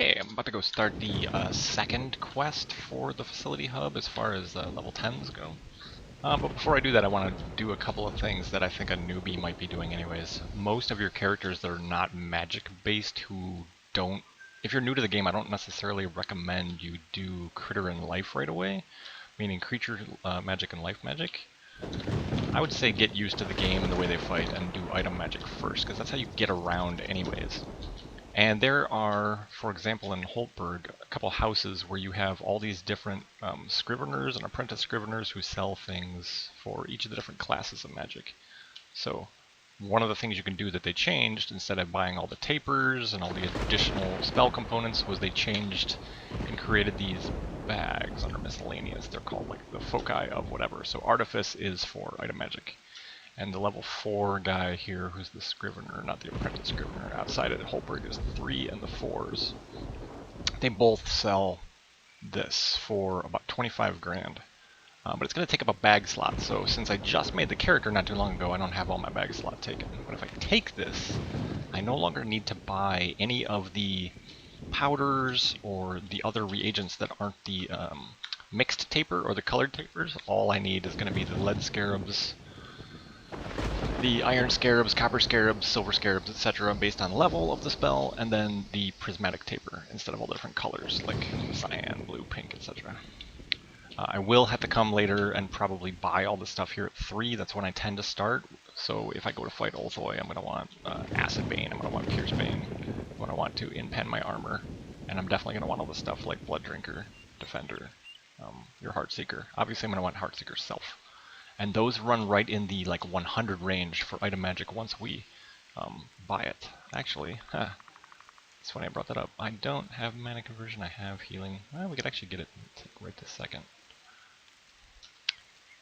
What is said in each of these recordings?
Okay, I'm about to go start the second quest for the facility hub as far as level 10s go. But before I do that, I want to do a couple of things that I think a newbie might be doing anyways. Most of your characters that are not magic based who don't... If you're new to the game, I don't necessarily recommend you do critter and life right away, meaning creature magic and life magic. I would say get used to the game and the way they fight and do item magic first, because that's how you get around anyways. And there are, for example, in Holtberg, a couple houses where you have all these different scriveners and apprentice scriveners who sell things for each of the different classes of magic. So one of the things you can do that they changed, instead of buying all the tapers and all the additional spell components, was they changed and created these bags under miscellaneous. They're called like the foci of whatever. So artifice is for item magic. And the level 4 guy here, who's the scrivener, not the apprentice scrivener, outside of Holberg is the 3 and the 4s. They both sell this for about 25 grand. But it's going to take up a bag slot, so since I just made the character not too long ago, I don't have all my bag slot taken. But if I take this, I no longer need to buy any of the powders or the other reagents that aren't the mixed taper or the colored tapers. All I need is going to be the lead scarabs, the iron scarabs, copper scarabs, silver scarabs, etc. based on level of the spell, and then the prismatic taper instead of all the different colors like cyan, blue, pink, etc. I will have to come later and probably buy all the stuff here at 3. That's when I tend to start. So if I go to fight Ulthoi, I'm going to want Acid Bane, I'm going to want Pierce Bane, I'm going to want to inpen my armor, and I'm definitely going to want all the stuff like Blood Drinker, Defender, your Heartseeker. Obviously I'm going to want Heartseeker Self. And those run right in the like 100 range for item magic once we buy it. Actually, it's funny I brought that up. I don't have mana conversion, I have healing. Well, we could actually get it right this second.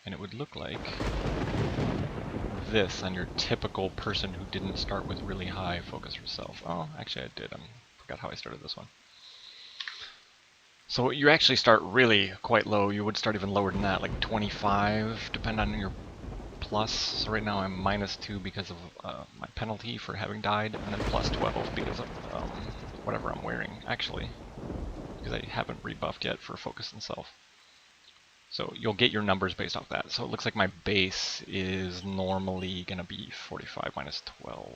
And it would look like this on your typical person who didn't start with really high focus for self. Oh, actually I did. I forgot how I started this one. So you actually start really quite low. You would start even lower than that, like 25, depending on your plus. So right now I'm -2 because of my penalty for having died, and then plus 12 because of whatever I'm wearing, actually. Because I haven't rebuffed yet for focus and self. So you'll get your numbers based off that. So it looks like my base is normally going to be 45 minus 12.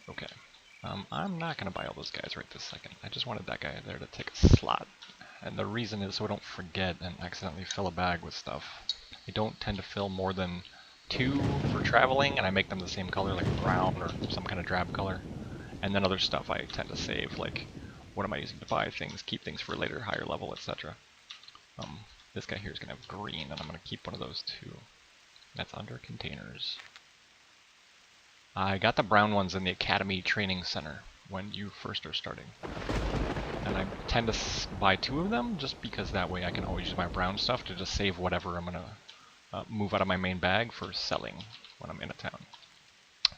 Okay. I'm not going to buy all those guys right this second. I just wanted that guy there to take a slot. And the reason is so I don't forget and accidentally fill a bag with stuff. I don't tend to fill more than 2 for traveling, and I make them the same color, like brown or some kind of drab color. And then other stuff I tend to save, like what am I using to buy things, keep things for later, higher level, etc. This guy here is going to have green, and I'm going to keep one of those too. That's under containers. I got the brown ones in the Academy Training Center when you first are starting. And I tend to buy 2 of them just because that way I can always use my brown stuff to just save whatever I'm going to move out of my main bag for selling when I'm in a town.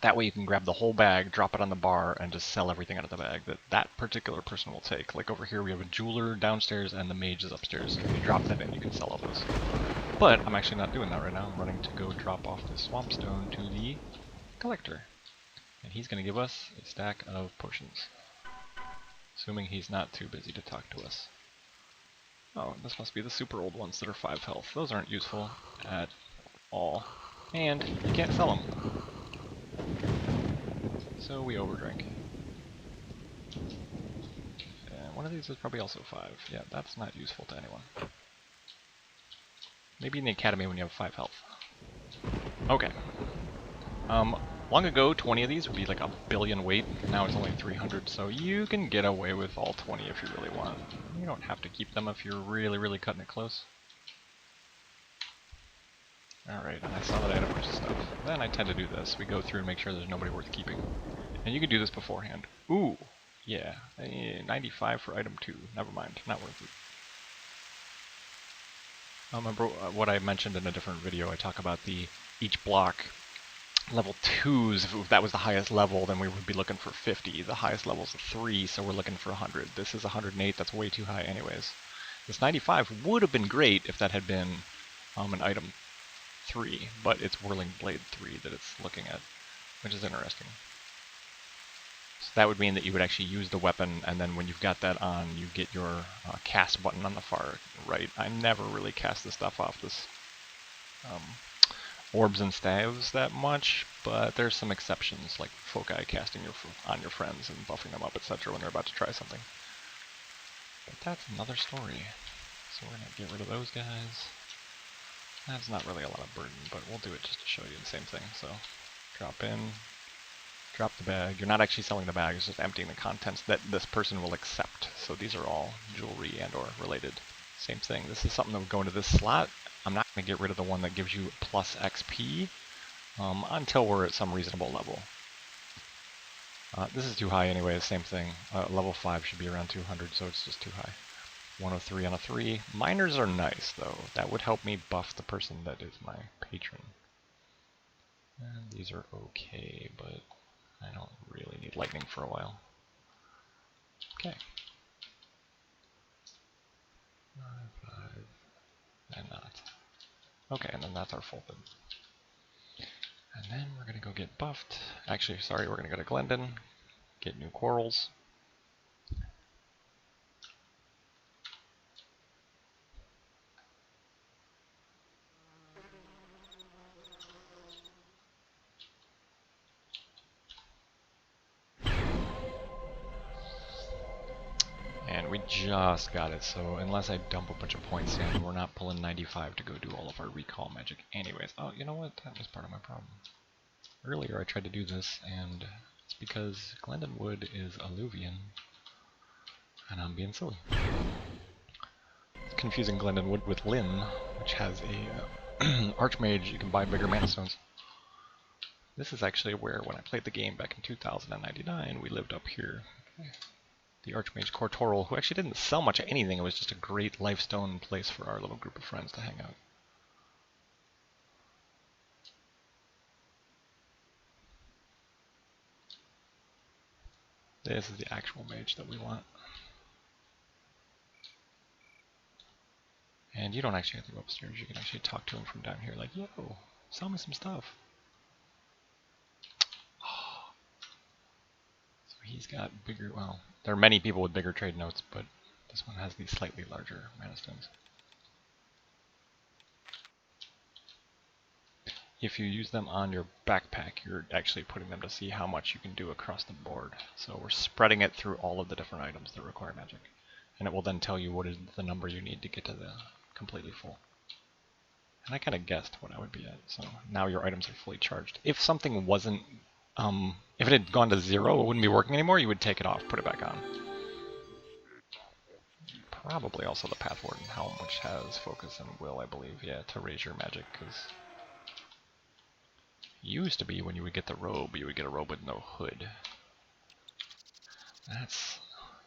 That way you can grab the whole bag, drop it on the bar, and just sell everything out of the bag that that particular person will take. Like over here we have a jeweler downstairs and the mage is upstairs. If you drop that in, you can sell all those. But I'm actually not doing that right now. I'm running to go drop off the swamp stone to the collector. And he's going to give us a stack of potions. Assuming he's not too busy to talk to us. Oh, this must be the super old ones that are 5 health. Those aren't useful at all. And you can't sell them. So we overdrink. And one of these is probably also 5. Yeah, that's not useful to anyone. Maybe in the academy when you have 5 health. Okay. Long ago, 20 of these would be like 1 billion weight. Now it's only 300, so you can get away with all 20 if you really want. You don't have to keep them if you're really cutting it close. Alright, and I saw that I had a bunch of stuff. Then I tend to do this. We go through and make sure there's nobody worth keeping. And you can do this beforehand. Ooh, yeah. 95 for item 2. Never mind, not worth it. Remember what I mentioned in a different video. I talk about each block. Level 2s, if that was the highest level, then we would be looking for 50. The highest level is a 3, so we're looking for 100. This is 108, that's way too high anyways. This 95 would have been great if that had been an item 3, but it's Whirling Blade 3 that it's looking at, which is interesting. That would mean that you would actually use the weapon, and then when you've got that on, you get your cast button on the far right. I never really cast the stuff off this orbs and staves that much, but there's some exceptions, like foci casting on your friends and buffing them up, etc. when they're about to try something. But that's another story. So we're going to get rid of those guys. That's not really a lot of burden, but we'll do it just to show you the same thing. So drop in, drop the bag. You're not actually selling the bag, it's just emptying the contents that this person will accept. So these are all jewelry and or related. Same thing. This is something that would go into this slot. I'm not going to get rid of the one that gives you plus XP until we're at some reasonable level. This is too high anyway, same thing. Level 5 should be around 200, so it's just too high. 103 on a 3. Miners are nice, though. That would help me buff the person that is my patron. And these are okay, but I don't really need lightning for a while. Okay. 5, and not. Okay, and then that's our Folthid. And then we're going to go get buffed. Actually, sorry, we're going to go to Glendon, get new corals. And we just got it, so unless I dump a bunch of points in, we're not pulling 95 to go do all of our recall magic anyways. Oh, you know what? That was part of my problem. Earlier I tried to do this, and it's because Glendon Wood is alluvian, and I'm being silly. It's confusing Glendon Wood with Lynn, which has a Archmage. You can buy bigger mana stones. This is actually where, when I played the game back in 2099, we lived up here. Okay. The Archmage Cortoral, who actually didn't sell much of anything. It was just a great lifestone place for our little group of friends to hang out. This is the actual mage that we want. And you don't actually have to go upstairs. You can actually talk to him from down here like, yo, sell me some stuff. So he's got bigger, well, there are many people with bigger trade notes, but this one has these slightly larger mana stones. If you use them on your backpack, you're actually putting them to see how much you can do across the board. So we're spreading it through all of the different items that require magic. And it will then tell you what is the number you need to get to the completely full. And I kind of guessed what I would be at, so now your items are fully charged. If something wasn't, if it had gone to 0, it wouldn't be working anymore, you would take it off, put it back on. Probably also the Path Warden Helm, which has focus and will, I believe, yeah, to raise your magic, because used to be when you would get the robe, you would get a robe with no hood. That's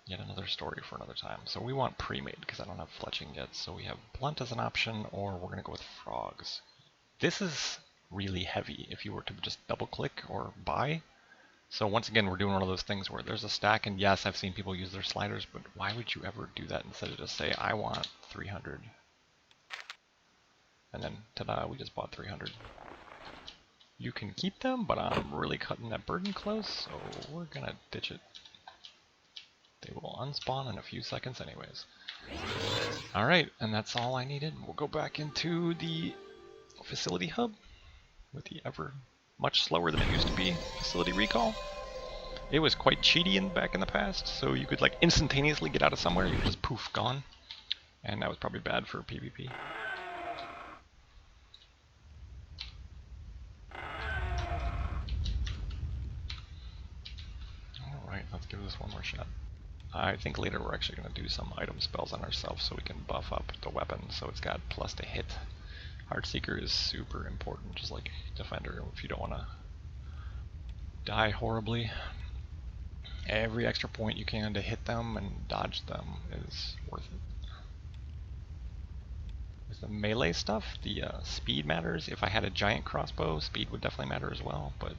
yet another story for another time. So we want pre-made, because I don't have fletching yet, so we have blunt as an option, or we're going to go with frogs. This is really heavy if you were to just double click or buy. So once again, we're doing one of those things where there's a stack, and yes, I've seen people use their sliders, but why would you ever do that instead of just say, I want 300? And then, ta-da, we just bought 300. You can keep them, but I'm really cutting that burden close, so we're gonna ditch it. They will unspawn in a few seconds anyways. Alright, and that's all I needed. We'll go back into the facility hub with the ever much slower than it used to be facility recall. It was quite cheaty back in the past, so you could like instantaneously get out of somewhere, you just poof, gone. And that was probably bad for PvP. Alright, let's give this one more shot. I think later we're actually going to do some item spells on ourselves so we can buff up the weapon so it's got plus to hit. Heartseeker is super important, just like Defender, if you don't want to die horribly. Every extra point you can to hit them and dodge them is worth it. With the melee stuff, the speed matters. If I had a giant crossbow, speed would definitely matter as well, but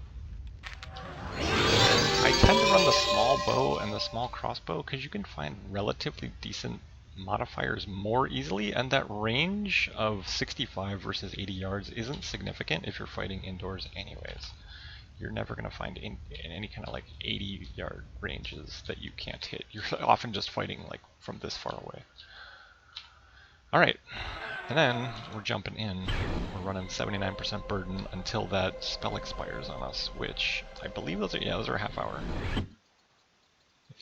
I tend to run the small bow and the small crossbow because you can find relatively decent modifiers more easily, and that range of 65 versus 80 yards isn't significant if you're fighting indoors anyways. You're never going to find in any kind of like 80-yard ranges that you can't hit. You're often just fighting like from this far away. Alright, and then we're jumping in. We're running 79% burden until that spell expires on us, which I believe those are a half hour. I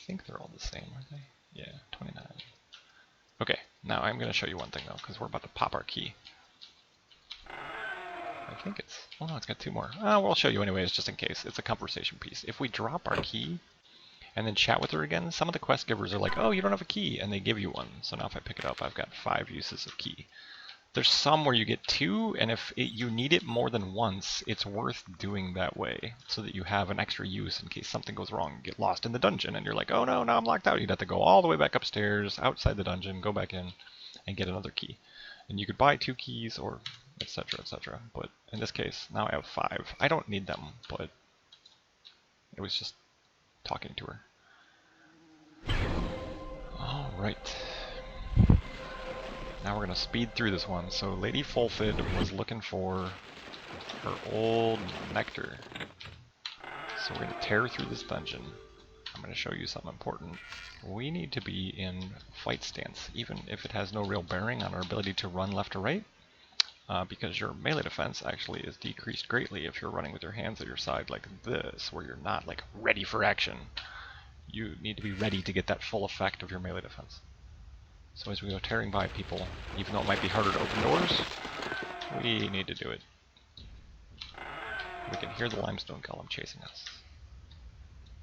think they're all the same, aren't they? Yeah, 29. Okay, now I'm going to show you one thing though, because we're about to pop our key. I think it's, oh no, it's got 2 more. We'll show you anyways, just in case. It's a conversation piece. If we drop our key and then chat with her again, some of the quest givers are like, oh, you don't have a key, and they give you one. So now if I pick it up, I've got 5 uses of key. There's some where you get 2, and if you need it more than once, it's worth doing that way, so that you have an extra use in case something goes wrong. You get lost in the dungeon, and you're like, oh no, now I'm locked out. You'd have to go all the way back upstairs, outside the dungeon, go back in, and get another key. And you could buy 2 keys, or etc, etc. But in this case, now I have 5. I don't need them, but it was just talking to her. Alright. Now we're going to speed through this one. So Lady Folthid was looking for her Old Nectar. So we're going to tear through this dungeon. I'm going to show you something important. We need to be in fight stance, even if it has no real bearing on our ability to run left or right, because your melee defense actually is decreased greatly if you're running with your hands at your side like this, where you're not like ready for action. You need to be ready to get that full effect of your melee defense. So as we go tearing by people, even though it might be harder to open doors, we need to do it. We can hear the limestone golem chasing us.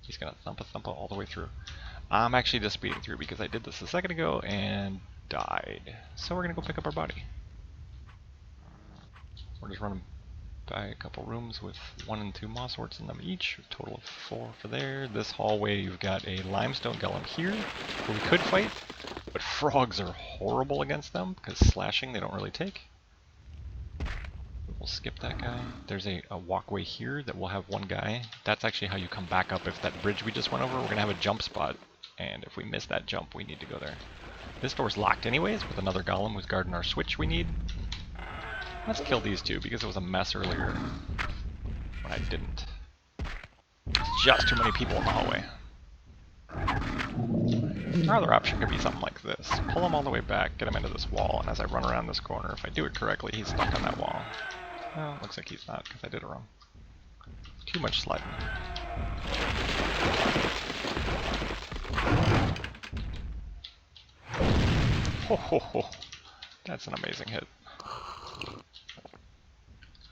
He's gonna thumpa all the way through. I'm actually just speeding through because I did this a second ago and died. So we're gonna go pick up our body. We're just running by a couple rooms with 1 and 2 moss worts in them each. A total of 4 for there. This hallway, you've got a limestone golem here, where we could fight, but frogs are horrible against them because slashing they don't really take. We'll skip that guy. There's a walkway here that will have 1 guy. That's actually how you come back up. If that bridge we just went over, we're gonna have a jump spot, and if we miss that jump, we need to go there. This door's locked anyways, with another golem who's guarding our switch we need. Let's kill these 2 because it was a mess earlier when I didn't. It's just too many people in the hallway. Our other option could be something like this. Pull him all the way back, get him into this wall, and as I run around this corner, if I do it correctly, he's stuck on that wall. Well, looks like he's not because I did it wrong. Too much sliding. Ho ho ho. That's an amazing hit.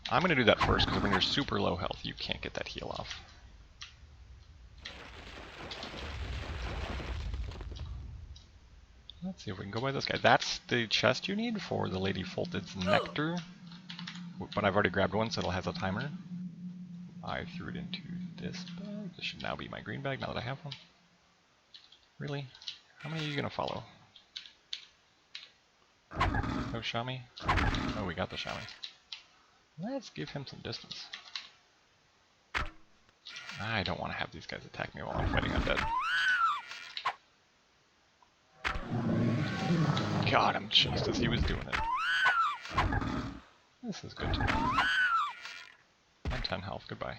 I'm going to do that first, because when you're super low health, you can't get that heal off. Let's see if we can go by this guy. That's the chest you need for the Lady Folthid's Nectar. But I've already grabbed one, so it has a timer. I threw it into this bag. This should now be my green bag, now that I have one. Really? How many are you going to follow? No Shami? Oh, we got the Shami. Let's give him some distance. I don't want to have these guys attack me while I'm fighting undead. Got him just as he was doing it. This is good to know. And 10 health, goodbye.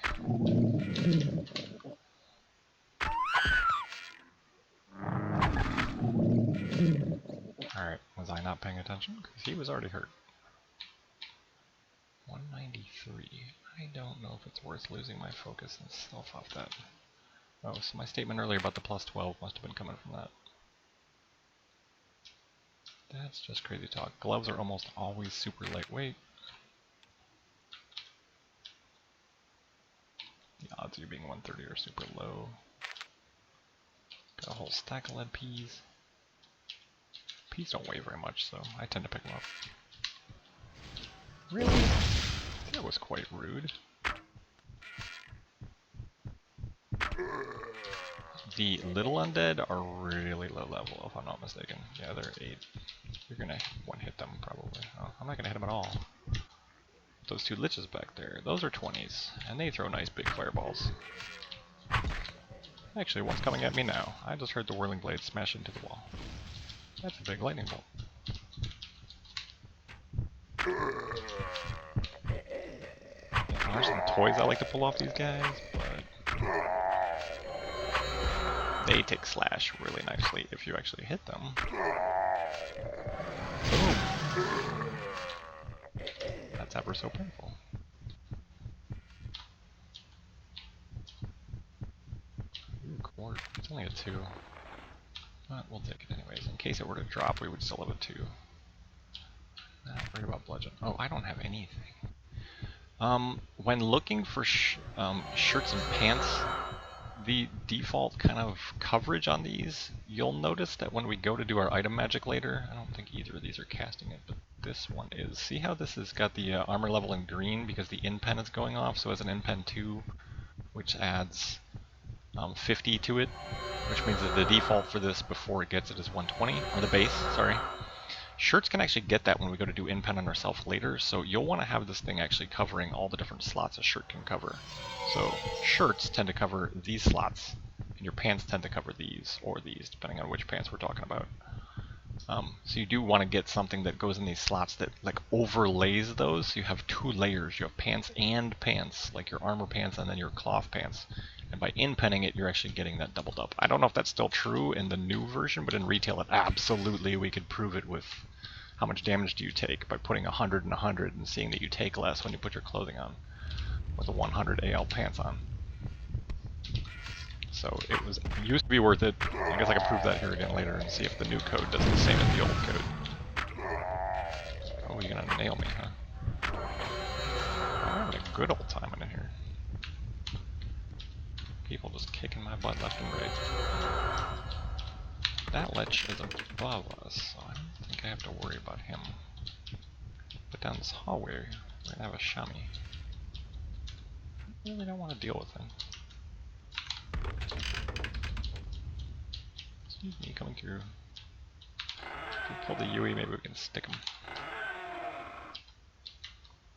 Alright, was I not paying attention? Because he was already hurt. 193. I don't know if it's worth losing my focus and stuff off that. Oh, so my statement earlier about the plus 12 must have been coming from that. That's just crazy talk. Gloves are almost always super lightweight. The odds of you being 130 are super low. Got a whole stack of lead peas. Peas don't weigh very much, so I tend to pick them up. Really? That was quite rude. The little undead are really low level, if I'm not mistaken. Yeah, they're 8. You're gonna one-hit them, probably. Oh, I'm not gonna hit them at all. Those 2 liches back there, those are 20s, and they throw nice big fireballs. Actually, one's coming at me now. I just heard the whirling blade smash into the wall. That's a big lightning bolt. There's some toys I like to pull off these guys, but they take slash really nicely if you actually hit them. Boom. That's ever so painful. Ooh, cord. It's only a 2. But we'll take it anyways. In case it were to drop, we would still have a 2. Not worried about bludgeon. Oh, I don't have anything. When looking for shirts and pants, the default kind of coverage on these, you'll notice that when we go to do our item magic later, I don't think either of these are casting it, but this one is. See how this has got the armor level in green because the in pen is going off, so as an in pen 2, which adds 50 to it, which means that the default for this before it gets it is 120, or the base, sorry. Shirts can actually get that when we go to do in pen on ourselves later, so you'll want to have this thing actually covering all the different slots a shirt can cover. So shirts tend to cover these slots, and your pants tend to cover these, or these, depending on which pants we're talking about. So you do want to get something that goes in these slots that like overlays those, so you have 2 layers. You have pants and pants, like your armor pants and then your cloth pants. And by in-penning it, you're actually getting that doubled up. I don't know if that's still true in the new version, but in retail it absolutely, we could prove it with how much damage do you take by putting 100 and 100 and seeing that you take less when you put your clothing on with a 100 AL pants on. So it used to be worth it. I guess I can prove that here again later and see if the new code does the same as the old code. Oh, you're gonna nail me, huh? I'm having a good old time in here. People just kicking my butt left and right. That lich is above us, so I don't think I have to worry about him. But down this hallway, we're gonna have a Shami. I really don't want to deal with him. Excuse me, coming through. If we pull the Yui, maybe we can stick him.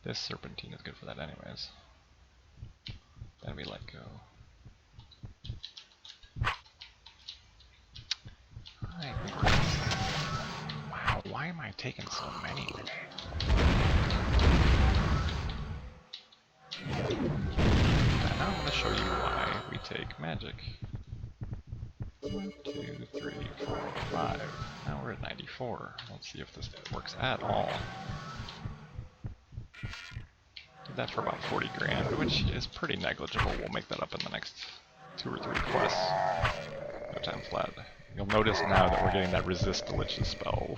This Serpentine is good for that anyways. Then we let go. I think we're gonna... Wow, why am I taking so many? And now I'm going to show you why we take magic. 1, 2, 3, 4, 5. Now we're at 94. Let's see if this works at all. Did that for about 40 grand, which is pretty negligible. We'll make that up in the next 2 or 3 quests. No time flat. You'll notice now that we're getting that resist the lich's spell.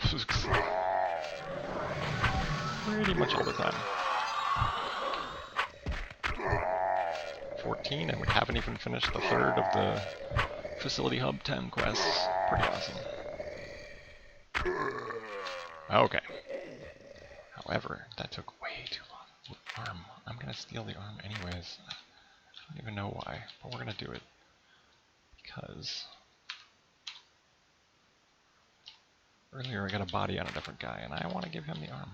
Pretty much all the time. 14, and we haven't even finished the 3rd of the Facility Hub 10 quests. Pretty awesome. Okay. However, that took way too long. Arm. I'm gonna steal the arm anyways. I don't even know why, but we're gonna do it. Because earlier I got a body on a different guy, and I want to give him the arm.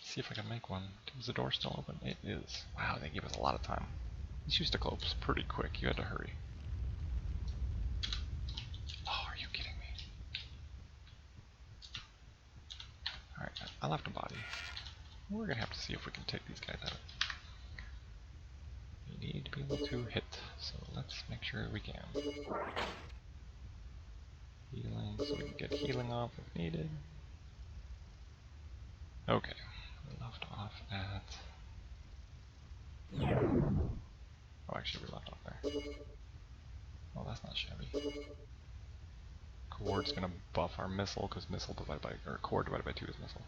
See if I can make one. Is the door still open? It is. Wow, they gave us a lot of time. This used to close pretty quick. You had to hurry. Oh, are you kidding me? Alright, I left a body. We're going to have to see if we can take these guys out. We need to be able to hit, so let's make sure we can. Healing, so we can get healing off if needed. Okay, we left off at... Oh, actually we left off there. Oh, that's not shabby. Coord's gonna buff our missile, because missile divided by, or cord divided by 2 is missile.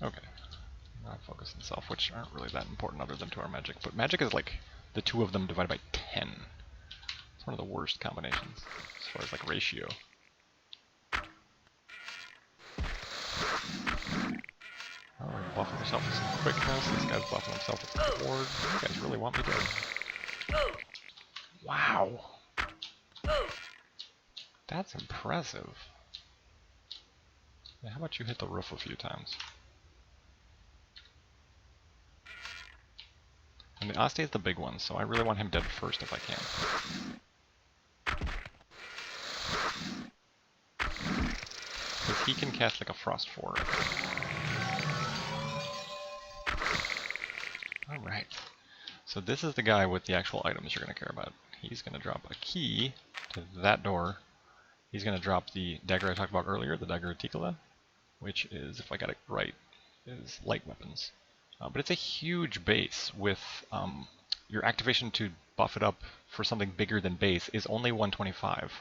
Okay. Now focus and self, which aren't really that important other than to our magic, but magic is like the 2 of them divided by 10. It's one of the worst combinations, as far as like ratio. Oh, we're buffing ourselves with some quickness. This guy's buffing himself with cord. You guys really want me dead. Wow! That's impressive. Yeah, how about you hit the roof a few times? And the Aste is the big one, so I really want him dead first if I can. Because he can cast like a Frost 4. Alright. So this is the guy with the actual items you're going to care about. He's going to drop a key to that door. He's going to drop the dagger I talked about earlier, the Dagger of Tikola, which is, if I got it right, is light weapons. But it's a huge base with your activation to buff it up for something bigger than base is only 125.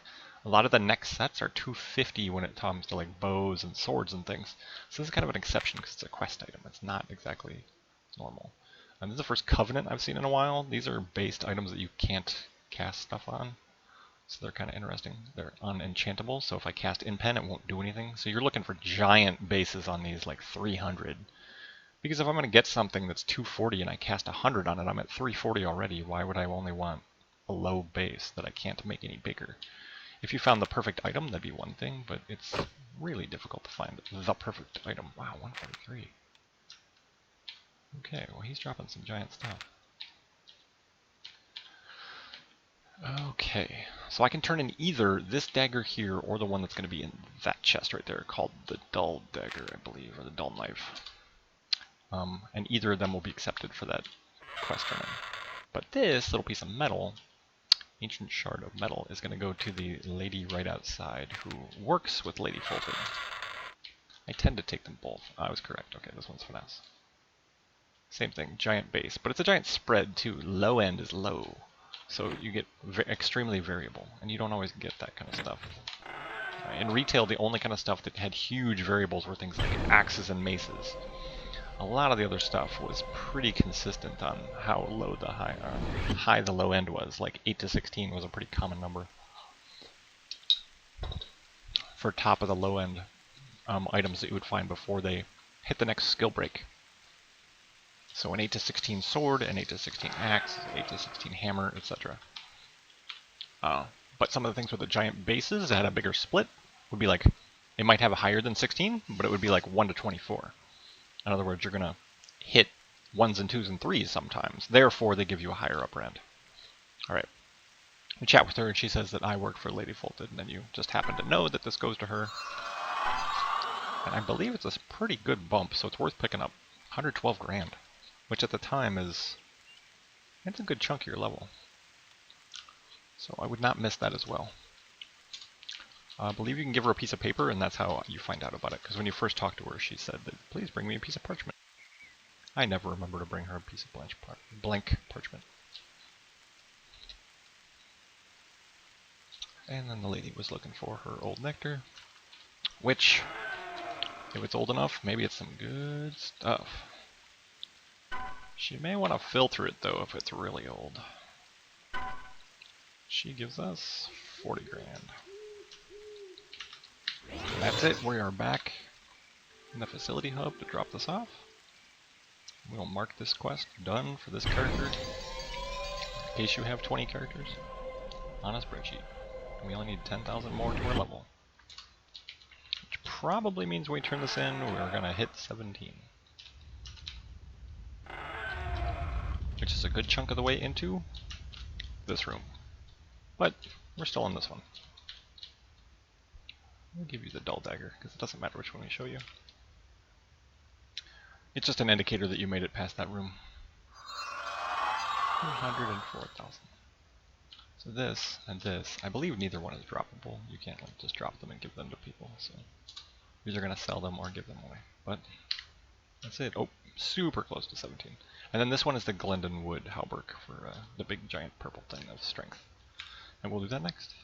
A lot of the next sets are 250 when it comes to like bows and swords and things. So this is kind of an exception because it's a quest item. It's not exactly normal. And this is the first Covenant I've seen in a while. These are based items that you can't cast stuff on. So they're kind of interesting. They're unenchantable, so if I cast in pen, it won't do anything. So you're looking for giant bases on these, like 300. Because if I'm going to get something that's 240 and I cast 100 on it, I'm at 340 already. Why would I only want a low base that I can't make any bigger? If you found the perfect item, that'd be one thing, but it's really difficult to find the perfect item. Wow, 143. Okay, well he's dropping some giant stuff. Okay, so I can turn in either this dagger here or the one that's going to be in that chest right there called the Dull Dagger, I believe, or the Dull Knife. And either of them will be accepted for that quest turn in. But this little piece of metal, Ancient Shard of Metal, is going to go to the lady right outside who works with Lady Folthid. I tend to take them both. I was correct. Okay, this one's finesse. Same thing, giant base, but it's a giant spread too. Low end is low. So you get extremely variable, and you don't always get that kind of stuff. In retail, the only kind of stuff that had huge variables were things like axes and maces. A lot of the other stuff was pretty consistent on how low the high the low end was. Like 8 to 16 was a pretty common number for top of the low end items that you would find before they hit the next skill break. So an 8 to 16 sword, an 8 to 16 axe, 8 to 16 hammer, etc. But some of the things with the giant bases that had a bigger split would be like, it might have a higher than 16, but it would be like 1 to 24. In other words, you're going to hit 1s and 2s and 3s sometimes. Therefore, they give you a higher upper end. Alright. We chat with her and she says that I work for Lady Folthid, and then you just happen to know that this goes to her. And I believe it's a pretty good bump, so it's worth picking up. 112 grand. Which at the time it's a good chunk of your level. So I would not miss that as well. I believe you can give her a piece of paper, and that's how you find out about it. Because when you first talked to her, she said that, please bring me a piece of parchment. I never remember to bring her a piece of blank parchment. And then the lady was looking for her Old Nectar, which, if it's old enough, maybe it's some good stuff. She may want to filter it, though, if it's really old. She gives us 40 grand. And that's it. We are back in the facility hub to drop this off. We'll mark this quest done for this character, in case you have 20 characters, on a spreadsheet. We only need 10,000 more to our level. Which probably means when we turn this in, we're going to hit 17. Which is a good chunk of the way into this room. But we're still in this one. I'll give you the Dull Dagger, because it doesn't matter which one we show you. It's just an indicator that you made it past that room. 204,000. So this and this, I believe neither one is droppable. You can't like just drop them and give them to people. So you're either going to sell them or give them away. But that's it. Oh, super close to 17. And then this one is the Glendon Wood Hauberk for the big giant purple thing of strength. And we'll do that next.